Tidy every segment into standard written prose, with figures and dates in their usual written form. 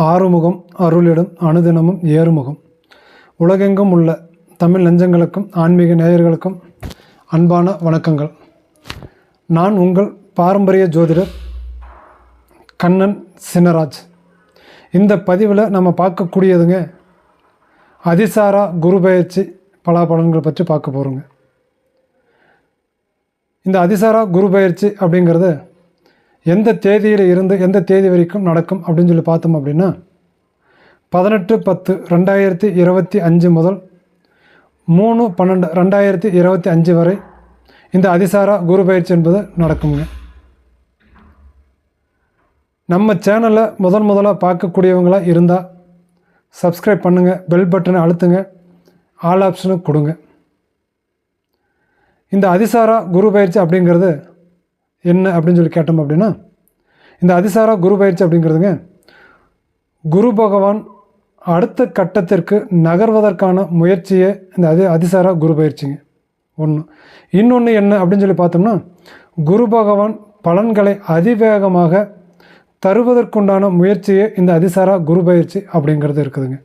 ஆறுமுகம் அருளிடும் அனுதினமும் ஏறுமுகம். உலகெங்கும் உள்ள தமிழ் நெஞ்சங்களுக்கும் ஆன்மீக நேயர்களுக்கும் அன்பான வணக்கங்கள். நான் உங்கள் பாரம்பரிய ஜோதிடர் கண்ணன் சின்னராஜ். இந்த பதிவில் நம்ம பார்க்கக்கூடியதுங்க அதிசாரா குரு பெயர்ச்சி பலாபலன்களை பற்றி பார்க்க போகிறோங்க. இந்த அதிசாரா குரு பெயர்ச்சி அப்படிங்கிறது எந்த தேதியில் இருந்து எந்த தேதி வரைக்கும் நடக்கும் அப்படின்னு சொல்லி பார்த்தோம் அப்படின்னா 18/10/2025 முதல் 3/12/2025 வரை இந்த அதிசாரா குரு பெயர்ச்சி என்பது நடக்குங்க. நம்ம சேனலை முதலாக பார்க்கக்கூடியவங்களாக இருந்தால் சப்ஸ்கிரைப் பண்ணுங்கள், பெல் பட்டனை அழுத்துங்க, ஆல் ஆப்ஷனும் கொடுங்க. இந்த அதிசாரா குரு பெயர்ச்சி அப்படிங்கிறது என்ன அப்படின்னு சொல்லி கேட்டோம் அப்படின்னா, இந்த அதிசாரா குரு பயிற்சி அப்படிங்கிறதுங்க குரு பகவான் அடுத்த கட்டத்திற்கு நகர்வதற்கான முயற்சியே இந்த அதிசாரா குரு பயிற்சிங்க. இன்னொன்று என்ன அப்படின்னு சொல்லி பார்த்தோம்னா, குரு பகவான் பலன்களை அதிவேகமாக தருவதற்குண்டான முயற்சியே இந்த அதிசாரா குரு பயிற்சி அப்படிங்கிறது இருக்குதுங்க.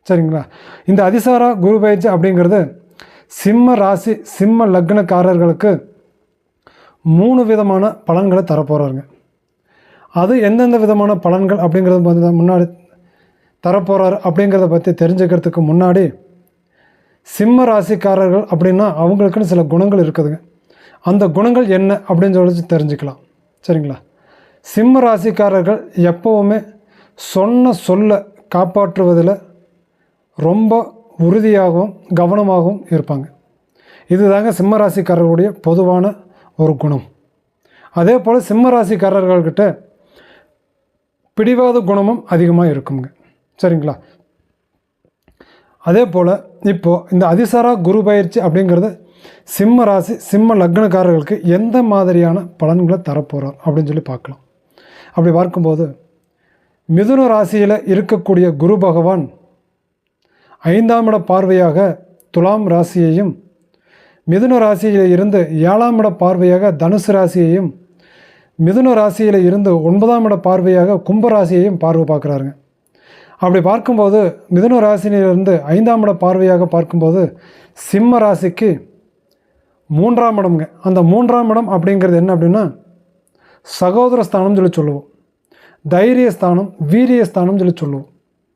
சரிங்களா? இந்த அதிசாரா குரு பயிற்சி அப்படிங்கிறது சிம்ம ராசி சிம்ம லக்னக்காரர்களுக்கு 3 விதமான பலன்களை தரப்போகிறாருங்க. அது எந்தெந்த விதமான பலன்கள் அப்படிங்கிறது வந்து முன்னாடி தரப்போகிறார் அப்படிங்கிறத பற்றி தெரிஞ்சுக்கிறதுக்கு முன்னாடி, சிம்ம ராசிக்காரர்கள் அப்படின்னா அவங்களுக்குன்னு சில குணங்கள் இருக்குதுங்க. அந்த குணங்கள் என்ன அப்படின்னு சொல்லி தெரிஞ்சுக்கலாம். சரிங்களா? சிம்ம ராசிக்காரர்கள் எப்போவுமே சொன்ன சொல்ல காப்பாற்றுவதில் ரொம்ப உறுதியாகவும் கவனமாகவும் இருப்பாங்க. இதுதாங்க சிம்ம ராசிக்காரர்களுடைய பொதுவான ஒரு குணம். அதே போல் சிம்ம ராசிக்காரர்கள்கிட்ட பிடிவாத குணமும் அதிகமாக இருக்குங்க. சரிங்களா? அதே போல் இப்போது இந்த அதிசாரா குரு பயிற்சி அப்படிங்கிறது சிம்ம ராசி சிம்ம லக்னக்காரர்களுக்கு எந்த மாதிரியான பலன்களை தரப்போகிறார் அப்படின்னு சொல்லி பார்க்கலாம். அப்படி பார்க்கும்போது மிதுன ராசியில் இருக்கக்கூடிய குரு பகவான் 5ஆம் இட பார்வையாக துலாம் ராசியையும், மிதுன ராசியில் இருந்து 7ஆம் இட பார்வையாக தனுசு ராசியையும், மிதுன ராசியில் இருந்து 9ஆம் இட பார்வையாக கும்பராசியையும் பார்வை பார்க்குறாருங்க. அப்படி பார்க்கும்போது மிதுன ராசியிலிருந்து 5ஆம் இட பார்வையாக பார்க்கும்போது சிம்ம ராசிக்கு 3ஆம் இடம்ங்க. அந்த 3ஆம் இடம் அப்படிங்கிறது என்ன அப்படின்னா சகோதர ஸ்தானம் சொல்லி சொல்லுவோம், தைரியஸ்தானம், வீரியஸ்தானம் சொல்லி சொல்லுவோம்.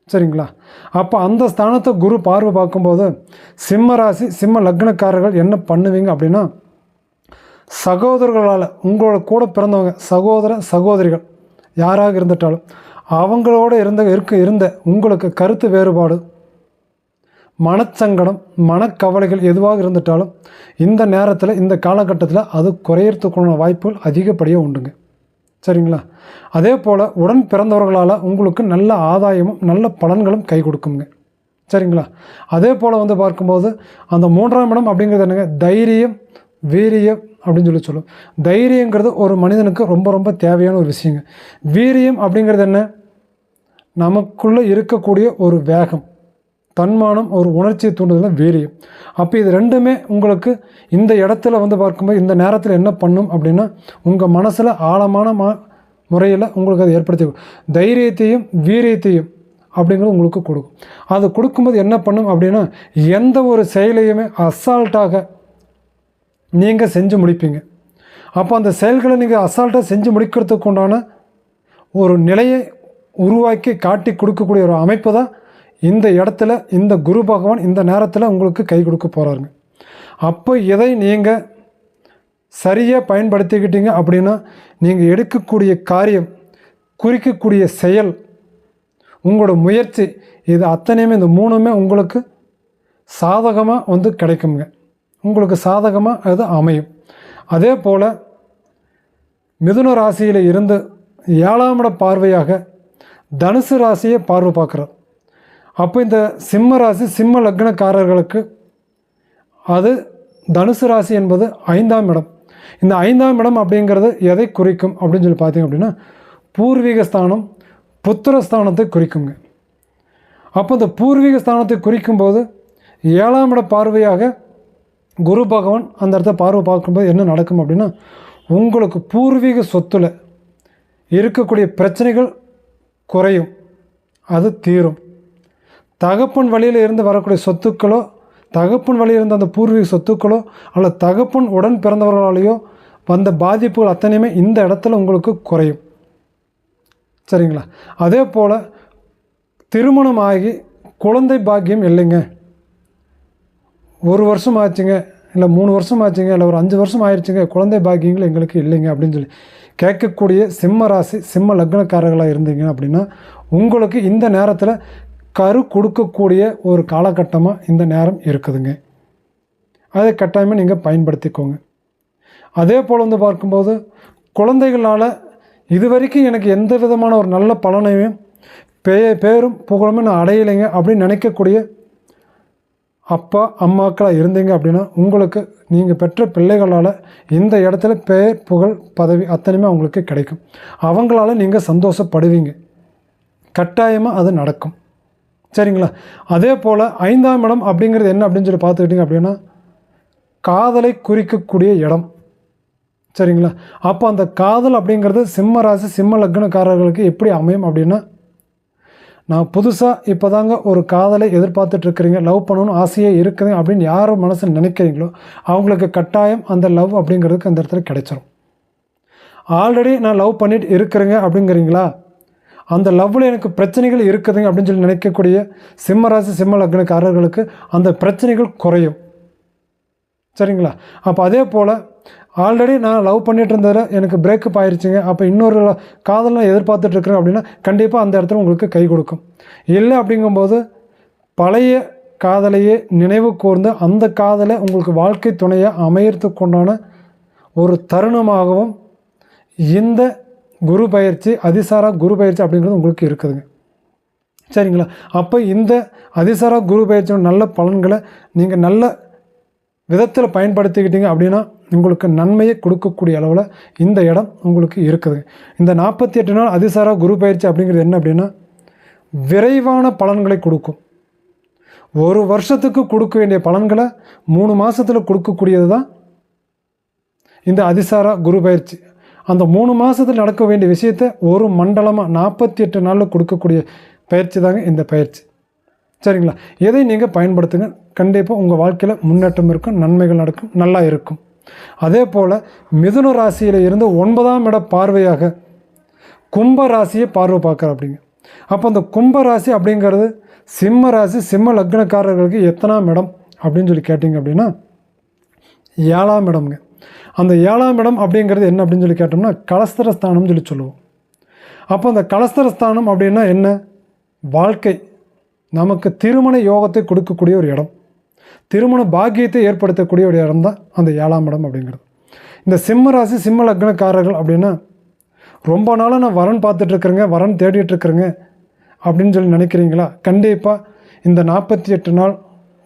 சரிங்களா? அப்போ அந்த ஸ்தானத்தை குரு பார்வை பார்க்கும்போது சிம்ம ராசி சிம்ம லக்னக்காரர்கள் என்ன பண்ணுவீங்க அப்படின்னா, சகோதரர்களால் உங்களோட கூட பிறந்தவங்க சகோதர சகோதரிகள் யாராக இருந்துட்டாலும் அவங்களோட இருந்த உங்களுக்கு கருத்து வேறுபாடு, மனச்சங்கடம், மனக்கவலைகள் எதுவாக இருந்துட்டாலும் இந்த நேரத்தில் இந்த காலகட்டத்தில் அது குறையறதுக்கான வாய்ப்புகள் அதிகப்படியாக உண்டுங்க. சரிங்களா? அதே போல் உடன் பிறந்தவர்களால் உங்களுக்கு நல்ல ஆதாயமும் நல்ல பலன்களும் கை கொடுக்குங்க. சரிங்களா? அதே போல் வந்து பார்க்கும்போது அந்த 3ஆம் இடம் அப்படிங்கிறது என்னங்க, தைரியம், வீரியம் அப்படின்னு சொல்லி சொல்லுவோம். தைரியங்கிறது ஒரு மனிதனுக்கு ரொம்ப ரொம்ப தேவையான ஒரு விஷயங்க. வீரியம் அப்படிங்கிறது என்ன, நமக்குள்ளே இருக்கக்கூடிய ஒரு வேகம், தன்மானம், ஒரு உணர்ச்சியை தூண்டுதல் வீரியம். அப்போ இது ரெண்டுமே உங்களுக்கு இந்த இடத்துல வந்து பார்க்கும்போது இந்த நேரத்தில் என்ன பண்ணும் அப்படின்னா, உங்கள் மனசில் ஆழமான முறையில் உங்களுக்கு அதை ஏற்படுத்தி தைரியத்தையும் வீரியத்தையும் அப்படிங்கிறது உங்களுக்கு கொடுக்கும். அது கொடுக்கும்போது என்ன பண்ணும் அப்படின்னா, எந்த ஒரு செயலையுமே அசால்ட்டாக நீங்கள் செஞ்சு முடிப்பீங்க. அப்போ அந்த செயல்களை நீங்கள் அசால்ட்டாக செஞ்சு முடிக்கிறதுக்கு உண்டான ஒரு நிலையை உருவாக்கி காட்டி கொடுக்கக்கூடிய ஒரு அமைப்பு தான் இந்த இடத்துல இந்த குரு பகவான் இந்த நேரத்தில் உங்களுக்கு கை கொடுக்க போகிறாருங்க. அப்போ இதை நீங்கள் சரியாக பயன்படுத்திக்கிட்டீங்க அப்படின்னா நீங்கள் எடுக்கக்கூடிய காரியம், குறிக்கக்கூடிய செயல், உங்களோட முயற்சி, இது அத்தனையுமே இந்த 3மே உங்களுக்கு சாதகமாக வந்து கிடைக்குங்க. உங்களுக்கு சாதகமாக அது அமையும். அதே போல் மிதுன ராசியில் இருந்து 7ஆம் இட பார்வையாக தனுசு ராசியை பார்வை பார்க்குறார். அப்போ இந்த சிம்ம ராசி சிம்ம லக்னக்காரர்களுக்கு அது தனுசு ராசி என்பது 5ஆம் இடம். இந்த 5ஆம் இடம் அப்படிங்கிறது எதை குறிக்கும் அப்படின்னு சொல்லி பார்த்தீங்க அப்படின்னா, பூர்வீக ஸ்தானம், புத்திரஸ்தானத்தை குறிக்குங்க. அப்போ இந்த பூர்வீக ஸ்தானத்தை குறிக்கும்போது 7ஆம் இட பார்வையாக குரு பகவான் அந்த இடத்த பார்வை பார்க்கும்போது என்ன நடக்கும் அப்படின்னா, உங்களுக்கு பூர்வீக சொத்துல இருக்கக்கூடிய பிரச்சனைகள் குறையும். அது தீரும். தகப்பன் வழியில் இருந்து வரக்கூடிய சொத்துக்களோ, தகப்பன் வழியில் இருந்த அந்த பூர்வீக சொத்துக்களோ அல்லது தகப்பன் உடன் பிறந்தவர்களாலேயோ வந்த பாதிப்புகள் அத்தனையுமே இந்த இடத்துல உங்களுக்கு குறையும். சரிங்களா? அதே போல் திருமணமாகி குழந்தை பாக்கியம் இல்லைங்க, 1 வருஷம் ஆச்சுங்க, இல்லை 3 வருஷம் ஆச்சுங்க, இல்லை ஒரு 5 வருஷம் ஆயிடுச்சுங்க, குழந்தை பாக்கியங்கள் எங்களுக்கு இல்லைங்க அப்படின்னு சொல்லி கேட்கக்கூடிய சிம்ம ராசி சிம்ம லக்னக்காரர்களாக இருந்தீங்க அப்படின்னா உங்களுக்கு இந்த நேரத்தில் கரு கொடுக்கக்கூடிய ஒரு காலகட்டமாக இந்த நேரம் இருக்குதுங்க. அதை கட்டாயமாக நீங்கள் பயன்படுத்திக்கோங்க. அதே போல் வந்து பார்க்கும்போது குழந்தைகளால் இது வரைக்கும் எனக்கு எந்த விதமான ஒரு நல்ல பலனையும் பேரும் புகழுமே நான் அடையலைங்க அப்படின்னு நினைக்கக்கூடிய அப்பா அம்மாக்களாக இருந்தீங்க அப்படின்னா உங்களுக்கு நீங்கள் பெற்ற பிள்ளைகளால் இந்த இடத்துல பேர் புகழ் பதவி அத்தனையுமே அவங்களுக்கு கிடைக்கும். அவங்களால நீங்கள் சந்தோஷப்படுவீங்க. கட்டாயமாக அது நடக்கும். சரிங்களா? அதே போல் 5ஆம் இடம் அப்படிங்கிறது என்ன அப்படின்னு சொல்லி பார்த்துக்கிட்டிங்க அப்படின்னா காதலை குறிக்கக்கூடிய இடம். சரிங்களா? அப்போ அந்த காதல் அப்படிங்கிறது சிம்ம ராசி சிம்ம லக்னக்காரர்களுக்கு எப்படி அமையும் அப்படின்னா, நான் புதுசாக இப்போ தாங்க ஒரு காதலை எதிர்பார்த்துட்ருக்குறீங்க, லவ் பண்ணணும்னு ஆசையே இருக்குது அப்படின்னு யார் மனசில் நினைக்கிறீங்களோ அவங்களுக்கு கட்டாயம் அந்த லவ் அப்படிங்கிறதுக்கு அந்த இடத்துல கிடைச்சிரும். ஆல்ரெடி நான் லவ் பண்ணிட்டு இருக்கிறேங்க அப்படிங்கிறீங்களா, அந்த லவ்வில் எனக்கு பிரச்சனைகள் இருக்குதுங்க அப்படின்னு சொல்லி நினைக்கக்கூடிய சிம்ம ராசி சிம்ம லக்னக்காரர்களுக்கு அந்த பிரச்சனைகள் குறையும். சரிங்களா? அப்போ அதே போல் ஆல்ரெடி நான் லவ் பண்ணிட்டு இருந்ததில் எனக்கு பிரேக்கப் ஆயிடுச்சுங்க, அப்போ இன்னொரு காதல் நான் எதிர்பார்த்துட்ருக்குறேன் அப்படின்னா கண்டிப்பாக அந்த இடத்துல உங்களுக்கு கை கொடுக்கும். இல்லை அப்படிங்கும்போது பழைய காதலையே நினைவு கூர்ந்து அந்த காதலை உங்களுக்கு வாழ்க்கை துணையை அமையறதுக்கு உண்டான ஒரு தருணமாகவும் இந்த குரு பயிற்சி அதிசாரா குரு பயிற்சி அப்படிங்கிறது உங்களுக்கு இருக்குதுங்க. சரிங்களா? அப்போ இந்த அதிசாரா குரு பயிற்சியோட நல்ல பலன்களை நீங்கள் நல்ல விதத்தில் பயன்படுத்திக்கிட்டீங்க அப்படின்னா உங்களுக்கு நன்மையை கொடுக்கக்கூடிய அளவில் இந்த இடம் உங்களுக்கு இருக்குதுங்க. இந்த 48 நாள் அதிசாரா குரு பயிற்சி அப்படிங்கிறது என்ன அப்படின்னா விரைவான பலன்களை கொடுக்கும். 1 வருஷத்துக்கு கொடுக்க வேண்டிய பலன்களை 3 மாதத்தில் கொடுக்கக்கூடியது தான் இந்த அதிசாரா குரு பயிற்சி. அந்த 3 மாதத்தில் நடக்க வேண்டிய விஷயத்தை ஒரு மண்டலமாக 48 நாளில் கொடுக்கக்கூடிய பயிற்சி தாங்க இந்த பயிற்சி. சரிங்களா? எதை நீங்கள் பயன்படுத்துங்க, கண்டிப்பாக உங்கள் வாழ்க்கையில் முன்னேற்றம் இருக்கும், நன்மைகள் நடக்கும், நல்லா இருக்கும். அதே போல் மிதுன ராசியில் இருந்து 9ஆம் இட பார்வையாக கும்ப ராசியை பார்வை பார்க்குற அப்படிங்க. அப்போ அந்த கும்ப ராசி அப்படிங்கிறது சிம்ம ராசி சிம்ம லக்னக்காரர்களுக்கு எத்தனாம் இடம் அப்படின்னு சொல்லி கேட்டிங்க அப்படின்னா 7ஆம் இடம்ங்க. அந்த 7ஆம் இடம் அப்படிங்கிறது என்ன அப்படின்னு சொல்லி கேட்டோம்னா கலஸ்தரஸ்தானம்னு சொல்லி சொல்லுவோம். அப்போ அந்த கலஸ்தரஸ்தானம் அப்படின்னா என்ன, வாழ்க்கை நமக்கு திருமண யோகத்தை கொடுக்கக்கூடிய ஒரு இடம், திருமண பாக்கியத்தை ஏற்படுத்தக்கூடிய ஒரு இடம் தான் அந்த 7ஆம் இடம் அப்படிங்கிறது. இந்த சிம்ம ராசி சிம்ம லக்னக்காரர்கள் அப்படின்னா ரொம்ப நாளாக நான் வரன் பார்த்துட்ருக்குறேங்க, வரன் தேடிட்டுருக்குறேங்க அப்படின்னு சொல்லி நினைக்கிறீங்களா, கண்டிப்பாக இந்த 48 நாள்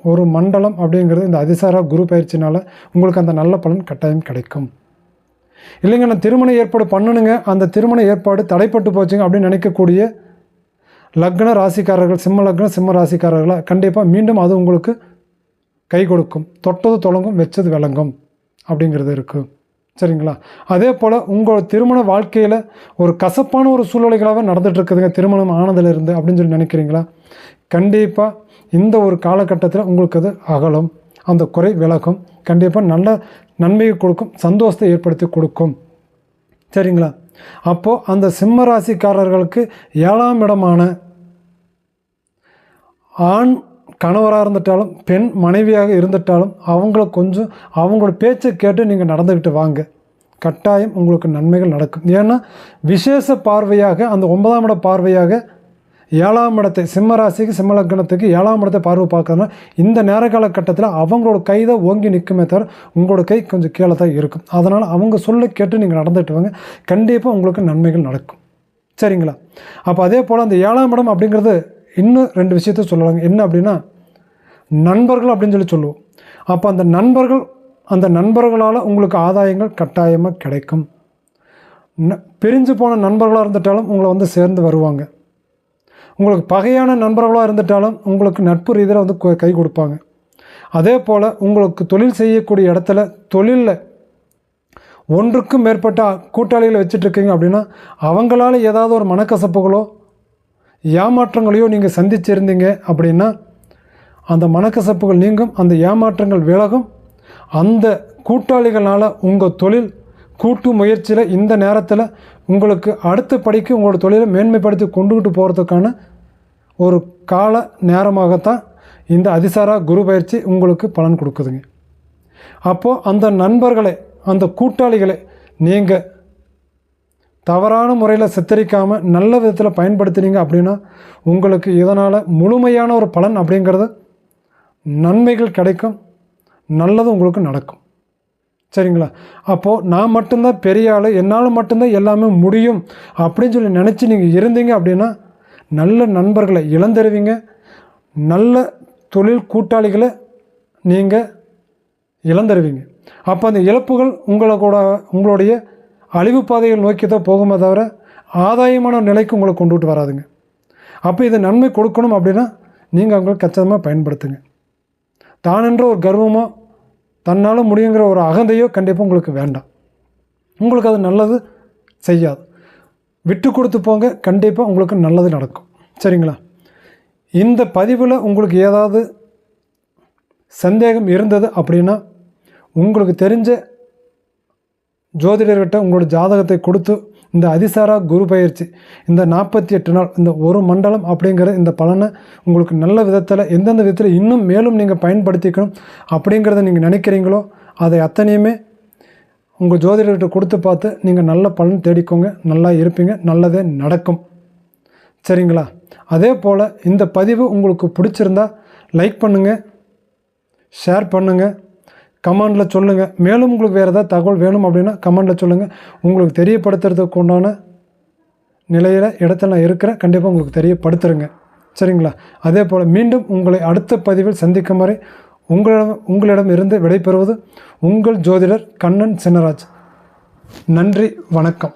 ஒரு மண்டலம் அப்படிங்கிறது இந்த அதிசாரா குரு பயிற்சினால் உங்களுக்கு அந்த நல்ல பலன் கட்டாயம் கிடைக்கும். இல்லைங்க நான் திருமண ஏற்பாடு பண்ணணுங்க, அந்த திருமண ஏற்பாடு தடைப்பட்டு போச்சுங்க அப்படின்னு நினைக்கக்கூடிய லக்ன ராசிக்காரர்கள் சிம்ம லக்ன சிம்ம ராசிக்காரர்களாக கண்டிப்பாக மீண்டும் அது உங்களுக்கு கை கொடுக்கும். தொட்டது தொடங்கும், வெச்சது விளங்கும் அப்படிங்கிறது இருக்குது. சரிங்களா? அதே போல் உங்கள் திருமண வாழ்க்கையில் ஒரு கசப்பான ஒரு சூழ்நிலைகளாகவே நடந்துகிட்ருக்குதுங்க திருமணம் ஆனதிலிருந்து அப்படின்னு சொல்லி நினைக்கிறீங்களா, கண்டிப்பாக இந்த ஒரு காலகட்டத்தில் உங்களுக்கு அது அகலும், அந்த குறை விலகும், கண்டிப்பாக நல்ல நன்மையை கொடுக்கும், சந்தோஷத்தை ஏற்படுத்தி கொடுக்கும். சரிங்களா? அப்போது அந்த சிம்ம ராசிக்காரர்களுக்கு 7ஆம் இடமான ஆண் கணவராக இருந்துட்டாலும் பெண் மனைவியாக இருந்துட்டாலும் அவங்கள கொஞ்சம் அவங்களோட பேச்சை கேட்டு நீங்கள் நடந்துக்கிட்டு வாங்க, கட்டாயம் உங்களுக்கு நன்மைகள் நடக்கும். ஏன்னா விசேஷ பார்வையாக அந்த 9ஆம் இட பார்வையாக 7ஆம் இடத்தை சிம்ம ராசிக்கு சிம்ம லக்னத்துக்கு 7ஆம் இடத்தை பார்வை பார்க்கறதுனா இந்த நேர காலகட்டத்தில் அவங்களோட கை தான் ஓங்கி நிற்குமே தவிர உங்களோட கை கொஞ்சம் கீழே தான் இருக்கும். அதனால் அவங்க சொல்ல கேட்டு நீங்கள் நடந்துட்டு வாங்க, கண்டிப்பாக உங்களுக்கு நன்மைகள் நடக்கும். சரிங்களா? அப்போ அதே போல் அந்த 7ஆம் இடம் அப்படிங்கிறது இன்னும் 2 விஷயத்த சொல்லுவாங்க. என்ன அப்படின்னா நண்பர்கள் அப்படின்னு சொல்லி சொல்லுவோம். அப்போ அந்த நண்பர்களால் உங்களுக்கு ஆதாயங்கள் கட்டாயமாக கிடைக்கும். பிரிஞ்சு போன நண்பர்களாக இருந்துட்டாலும் உங்களை வந்து சேர்ந்து வருவாங்க. உங்களுக்கு பகையான நண்பர்களாக இருந்துட்டாலும் உங்களுக்கு நட்பு ரீதியில் வந்து கை கொடுப்பாங்க. அதே போல் உங்களுக்கு தொழில் செய்யக்கூடிய இடத்துல தொழிலில் ஒன்றுக்கும் மேற்பட்ட கூட்டாளிகளை வச்சுட்ருக்கீங்க அப்படின்னா அவங்களால ஏதாவது ஒரு மனக்கசப்புகளோ ஏமாற்றங்களையோ நீங்கள் சந்திச்சிருந்தீங்க அப்படின்னா அந்த மனக்கசப்புகள் நீங்கும், அந்த ஏமாற்றங்கள் விலகும். அந்த கூட்டாளிகளால் உங்கள் தொழில் கூட்டு முயற்சியில் இந்த நேரத்தில் உங்களுக்கு அடுத்த படிக்கு உங்களோட தொழிலை மேன்மைப்படுத்தி கொண்டுகிட்டு போகிறதுக்கான ஒரு கால நேரமாகத்தான் இந்த அதிசாரா குரு பயிற்சி உங்களுக்கு பலன் கொடுக்குதுங்க. அப்போது அந்த நண்பர்களை, அந்த கூட்டாளிகளை நீங்கள் தவறான முறையில் சித்தரிக்காமல் நல்ல விதத்தில் பயன்படுத்தினீங்க அப்படின்னா உங்களுக்கு இதனால் முழுமையான ஒரு பலன் அப்படிங்கிறது நன்மைகள் கிடைக்கும், நல்லது உங்களுக்கு நடக்கும். சரிங்களா? அப்போது நான் மட்டும்தான் பெரிய ஆள், என்னால் மட்டும்தான் எல்லாமே முடியும் அப்படின்னு சொல்லி நினச்சி நீங்கள் இருந்தீங்க அப்படின்னா நல்ல நண்பர்களை இழந்துருவீங்க, நல்ல தொழில் கூட்டாளிகளை நீங்கள் இழந்துருவீங்க. அப்போ அந்த இழப்புகள் உங்களுடைய அழிவு பாதைகள் நோக்கி தான் போகுமே தவிர ஆதாயமான நிலைக்கு உங்களை கொண்டுகிட்டு வராதுங்க. அப்போ இது நன்மை கொடுக்கணும் அப்படின்னா நீங்கள் அவங்களுக்கு கச்சிதமாக பயன்படுத்துங்க. தானென்ற ஒரு கர்வமோ தன்னால் முடியுங்கிற ஒரு அகந்தையோ கண்டிப்பாக உங்களுக்கு வேண்டாம். உங்களுக்கு அது நல்லது செய்யாது. விட்டு கொடுத்து போங்க, கண்டிப்பாக உங்களுக்கு நல்லது நடக்கும். சரிங்களா? இந்த பதிவில் உங்களுக்கு ஏதாவது சந்தேகம் இருந்தது அப்படின்னா உங்களுக்கு தெரிஞ்ச ஜோதிடர்கிட்ட உங்களோட ஜாதகத்தை கொடுத்து இந்த அதிசாரா குரு பயிற்சி இந்த 48 நாள் இந்த ஒரு மண்டலம் அப்படிங்கிற இந்த பலனை உங்களுக்கு நல்ல விதத்தில் எந்தெந்த விதத்தில் இன்னும் மேலும் நீங்கள் பயன்படுத்திக்கணும் அப்படிங்கிறத நீங்கள் நினைக்கிறீங்களோ அதை அத்தனையுமே உங்கள் ஜோதிடர்கிட்ட கொடுத்து பார்த்து நீங்கள் நல்ல பலன் தேடிக்கோங்க. நல்லா இருப்பீங்க, நல்லதே நடக்கும். சரிங்களா? அதே போல் இந்த பதிவு உங்களுக்கு பிடிச்சிருந்தா லைக் பண்ணுங்கள், ஷேர் பண்ணுங்கள், கமெண்டில் சொல்லுங்கள். மேலும் உங்களுக்கு வேறு ஏதாவது தகவல் வேணும் அப்படின்னா கமெண்டில் சொல்லுங்கள். உங்களுக்கு தெரியப்படுத்துறதுக்கு உண்டான நிலையில் இடத்துல நான் இருக்கிறேன், கண்டிப்பாக உங்களுக்கு தெரியப்படுத்துருங்க. சரிங்களா? அதே போல் மீண்டும் உங்களை அடுத்த பதிவில் சந்திக்கும் வரை உங்களிடம் இருந்து விடைபெறுவது உங்கள் ஜோதிடர் கண்ணன் சின்னராஜ். நன்றி, வணக்கம்.